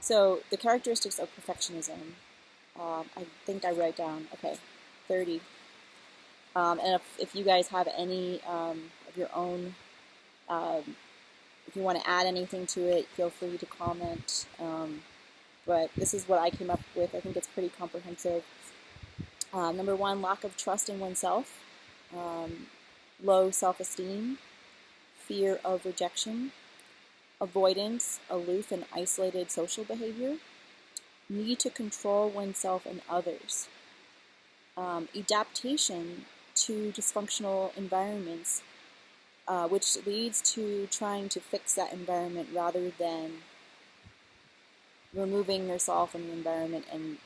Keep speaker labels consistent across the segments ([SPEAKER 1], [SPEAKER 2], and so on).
[SPEAKER 1] So the characteristics of perfectionism, I think I write down, okay, 30. And if you guys have any of your own, um, if you want to add anything to it, feel free to comment. But this is what I came up with. I think it's pretty comprehensive. Number one, lack of trust in oneself, um, low self-esteem, fear of rejection, avoidance, aloof and isolated social behavior, need to control oneself and others, adaptation to dysfunctional environments, which leads to trying to fix that environment rather than removing yourself from the environment and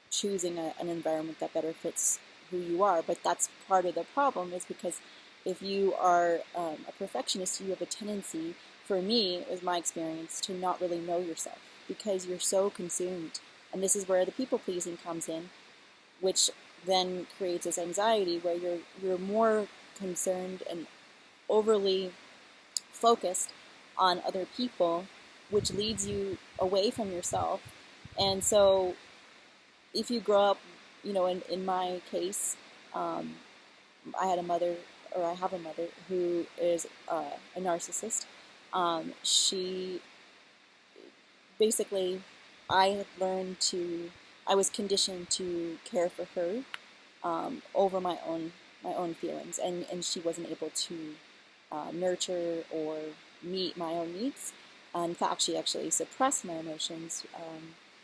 [SPEAKER 1] choosing an environment that better fits who you are. But that's part of the problem, is because if you are a perfectionist, you have a tendency, for me, is my experience, to not really know yourself because you're so consumed. And this is where the people pleasing comes in, which then creates this anxiety where you're more concerned and overly focused on other people, which leads you away from yourself. And so if you grow up, in my case, I had a mother, or I have a mother, who is a narcissist. She basically, I was conditioned to care for her over my own feelings, and she wasn't able to nurture or meet my own needs. In fact, she actually suppressed my emotions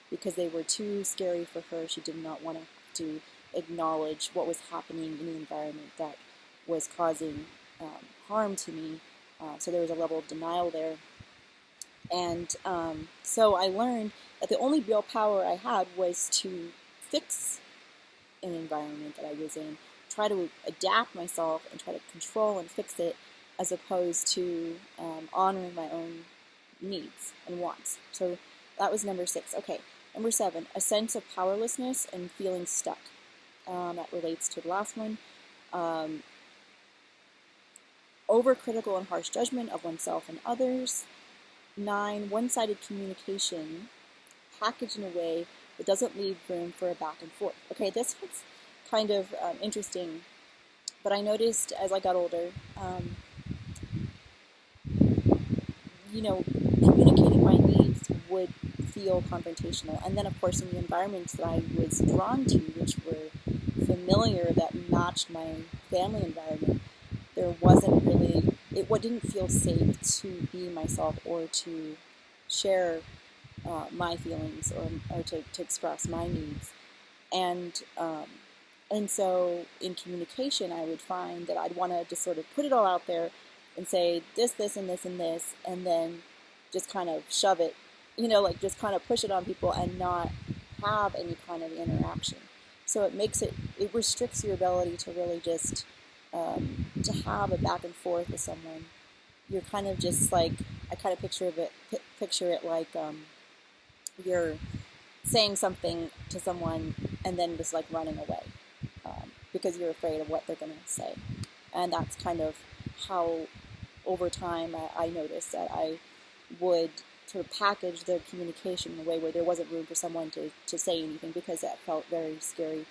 [SPEAKER 1] because they were too scary for her. She did not want to acknowledge what was happening in the environment that was causing harm to me. So there was a level of denial there. And so I learned that the only real power I had was to fix an environment that I was in, try to adapt myself and try to control and fix it, as opposed to honoring my own needs and wants. So that was number 6. Okay, number 7, a sense of powerlessness and feeling stuck. That relates to the last one. Overcritical and harsh judgment of oneself and others. 9, one-sided communication packaged in a way that doesn't leave room for a back and forth. Okay, this was kind of interesting, but I noticed as I got older, communicating my needs would feel confrontational. And then, of course, in the environments that I was drawn to, which were familiar, that matched my family environment, there wasn't really, it didn't feel safe to be myself or to share my feelings or to express my needs. And so in communication, I would find that I'd want to just sort of put it all out there and say this, this, and this, and this, and then just kind of shove it, just kind of push it on people and not have any kind of interaction. So it restricts your ability to really just to have a back and forth with someone. You're kind of just like, I kind of picture it like you're saying something to someone and then just like running away because you're afraid of what they're going to say. And that's kind of how, over time, I noticed that I would sort of package the communication in a way where there wasn't room for someone to say anything, because that felt very scary.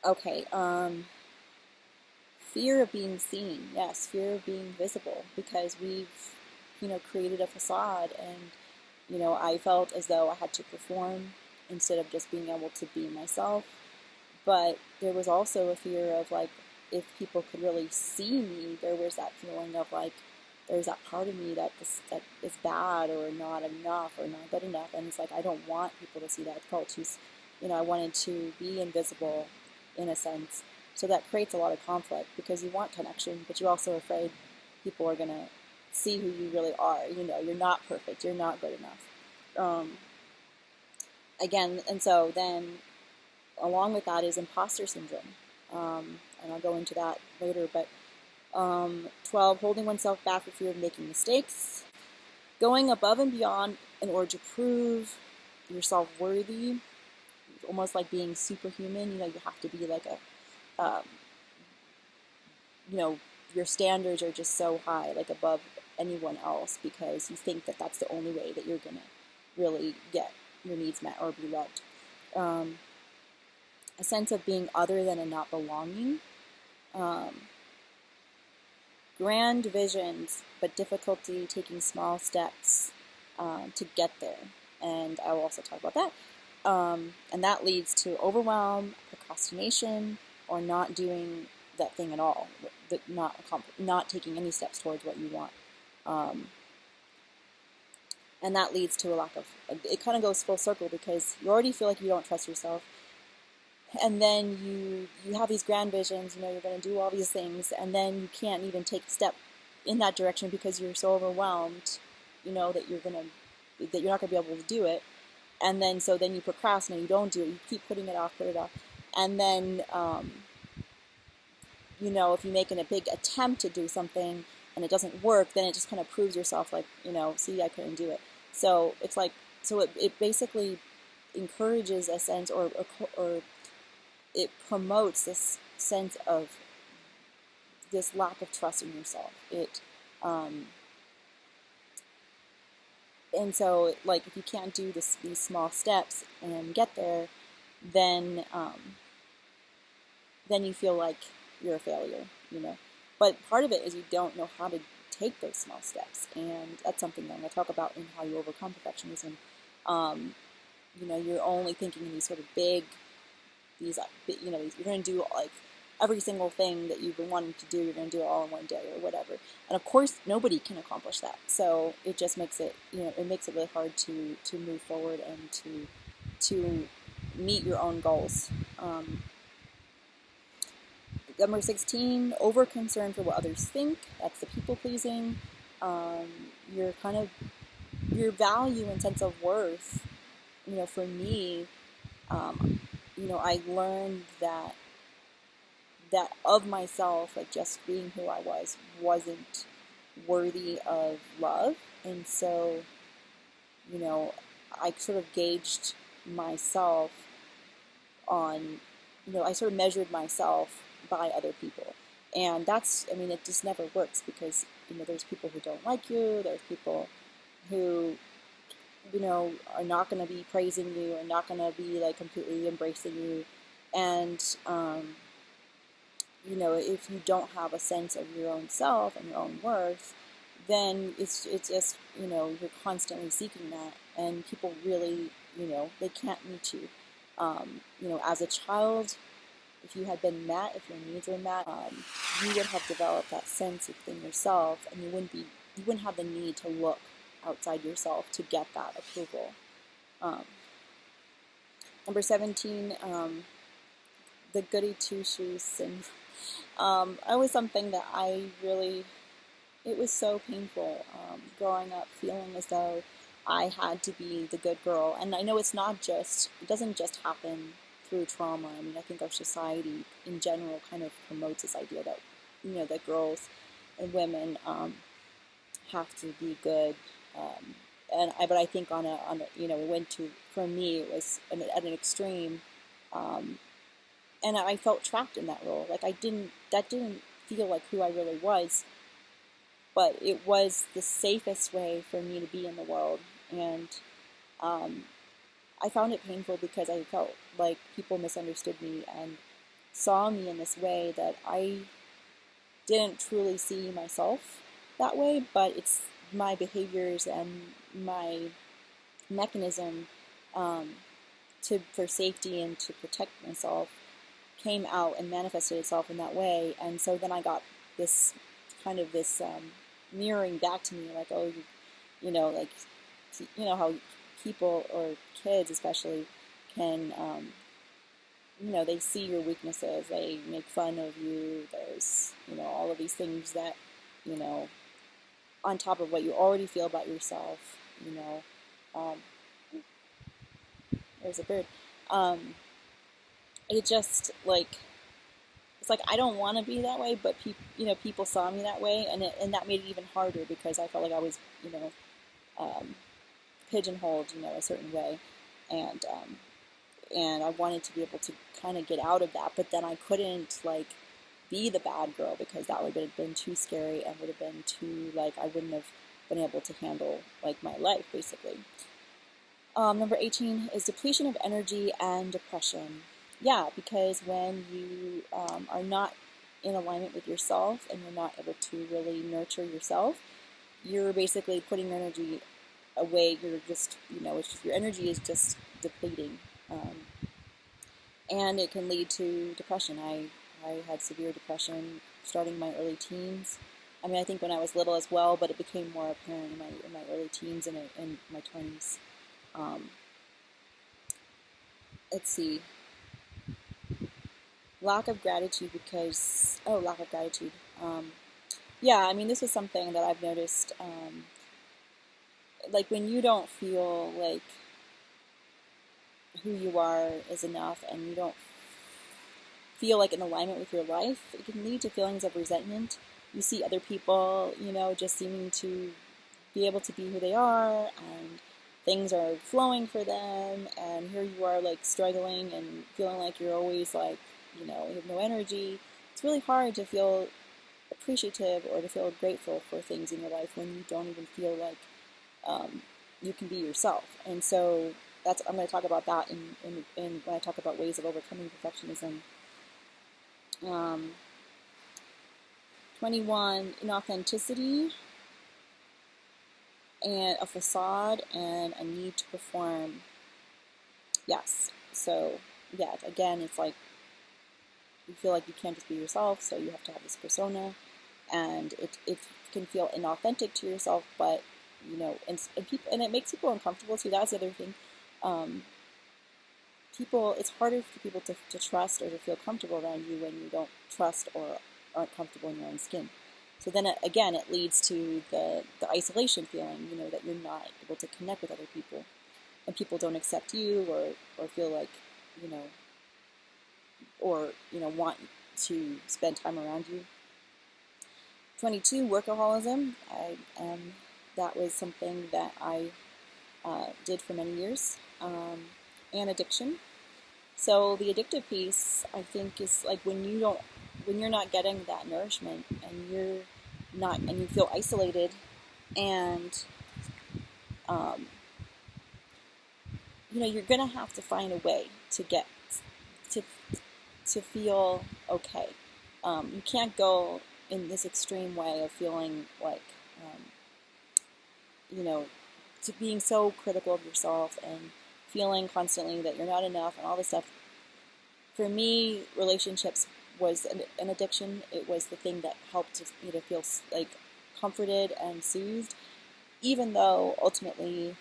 [SPEAKER 1] Okay, fear of being seen. Yes, fear of being visible, because we've, created a facade, and, I felt as though I had to perform instead of just being able to be myself. But there was also a fear of, like, if people could really see me, there was that feeling of, like, there's that part of me that is bad or not enough or not good enough. And it's like, I don't want people to see that. It felt too, I wanted to be invisible in a sense. So that creates a lot of conflict, because you want connection, but you're also afraid people are going to see who you really are. You're not perfect. You're not good enough. Again, and so then along with that is imposter syndrome. And I'll go into that later, but 12, holding oneself back for fear of making mistakes. Going above and beyond in order to prove yourself worthy, almost like being superhuman. You have to be like your standards are just so high, like above anyone else because you think that that's the only way that you're going to really get your needs met or be loved. A sense of being other than and not belonging. Grand visions, but difficulty taking small steps to get there. And I will also talk about that. And that leads to overwhelm, procrastination, or not doing that thing at all, not taking any steps towards what you want. And that leads to a lack of, it kind of goes full circle because you already feel like you don't trust yourself. And then you have these grand visions, you're going to do all these things, and then you can't even take a step in that direction because you're so overwhelmed, that that you're not going to be able to do it. And then so then you procrastinate, you don't do it, you keep putting it off, and then if you make a big attempt to do something and it doesn't work, then it just kind of proves yourself, like, see, I couldn't do it. So it's like, it basically encourages a sense, or it promotes this sense of this lack of trust in yourself. And so, like, if you can't do these small steps and get there, then you feel like you're a failure, But part of it is you don't know how to take those small steps, and that's something that I'm going to talk about in how you overcome perfectionism. You're only thinking in these sort of big, you're going to do like every single thing that you've been wanting to do, you're going to do it all in one day or whatever. And of course, nobody can accomplish that. So it just makes it, it makes it really hard to move forward and to meet your own goals. Number 16, over concern for what others think. That's the people pleasing. Your value and sense of worth. For me, I learned that of myself, like just being who I wasn't worthy of love. And so, I sort of gauged myself on, I sort of measured myself by other people. And it just never works because, there's people who don't like you, there's people who, are not going to be praising you, are not going to be like completely embracing you. And, if you don't have a sense of your own self and your own worth, then it's just, you're constantly seeking that, and people really, they can't meet you. As a child, if you had been met, if your needs were met, you would have developed that sense within yourself, and you wouldn't have the need to look outside yourself to get that approval. Number 17, the goody two-shoes syndrome. It was something that it was so painful growing up, feeling as though I had to be the good girl. And I know it doesn't just happen through trauma. I think our society in general kind of promotes this idea that, that girls and women have to be good. But I think on a it went to, for me, it was at an extreme. And I felt trapped in that role. Like that didn't feel like who I really was, but it was the safest way for me to be in the world. And I found it painful because I felt like people misunderstood me and saw me in this way that I didn't truly see myself that way, but it's my behaviors and my mechanism for safety and to protect myself came out and manifested itself in that way. And so then I got this kind of mirroring back to me, like, oh, how people, or kids especially, can they see your weaknesses, they make fun of you, there's all of these things that on top of what you already feel about yourself, there's a bird. It just it's like I don't want to be that way, but people saw me that way, and that made it even harder because I felt like I was pigeonholed a certain way, and I wanted to be able to kind of get out of that, but then I couldn't be the bad girl, because that would have been too scary and would have been too, like, I wouldn't have been able to handle, like, my life, basically. Number 18 is depletion of energy and depression. Yeah, because when you are not in alignment with yourself and you're not able to really nurture yourself, you're basically putting your energy away. You're just, it's just, your energy is just depleting. And it can lead to depression. I had severe depression starting my early teens. I mean, I think when I was little as well, but it became more apparent in my early teens and in my 20s. Um, let's see. Lack of gratitude lack of gratitude. Yeah, I mean, this is something that I've noticed. Like when you don't feel like who you are is enough and you don't feel like in alignment with your life, it can lead to feelings of resentment. You see other people, just seeming to be able to be who they are, and things are flowing for them, and here you are like struggling and feeling like you're always like, you have no energy. It's really hard to feel appreciative or to feel grateful for things in your life when you don't even feel like you can be yourself. And so I'm going to talk about that in when I talk about ways of overcoming perfectionism. 21, inauthenticity and a facade and a need to perform. Yes. So, yeah, again, it's like you feel like you can't just be yourself, so you have to have this persona, and it can feel inauthentic to yourself, but, and it makes people uncomfortable too. That's the other thing. It's harder for people to trust or to feel comfortable around you when you don't trust or aren't comfortable in your own skin. So then, again, it leads to the isolation feeling, that you're not able to connect with other people. And people don't accept you or feel like, want to spend time around you. 22, workaholism. That was something that I did for many years. And addiction. So the addictive piece, I think, is like when you're not getting that nourishment and you feel isolated, and you're gonna have to find a way to get to feel okay. You can't go in this extreme way of feeling like to being so critical of yourself and feeling constantly that you're not enough and all this stuff. For me, relationships was an addiction. It was the thing that helped me to feel like comforted and soothed, even though ultimately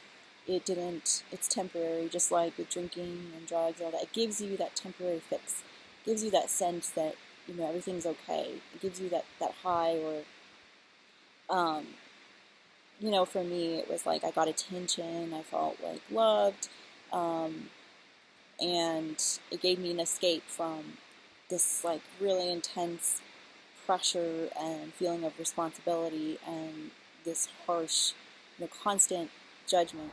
[SPEAKER 1] it didn't. It's temporary, just like with drinking and drugs and all that. It gives you that temporary fix. It gives you that sense that everything's okay. It gives you that high, or for me it was like I got attention. I felt like loved. And it gave me an escape from this like really intense pressure and feeling of responsibility and this harsh, constant judgment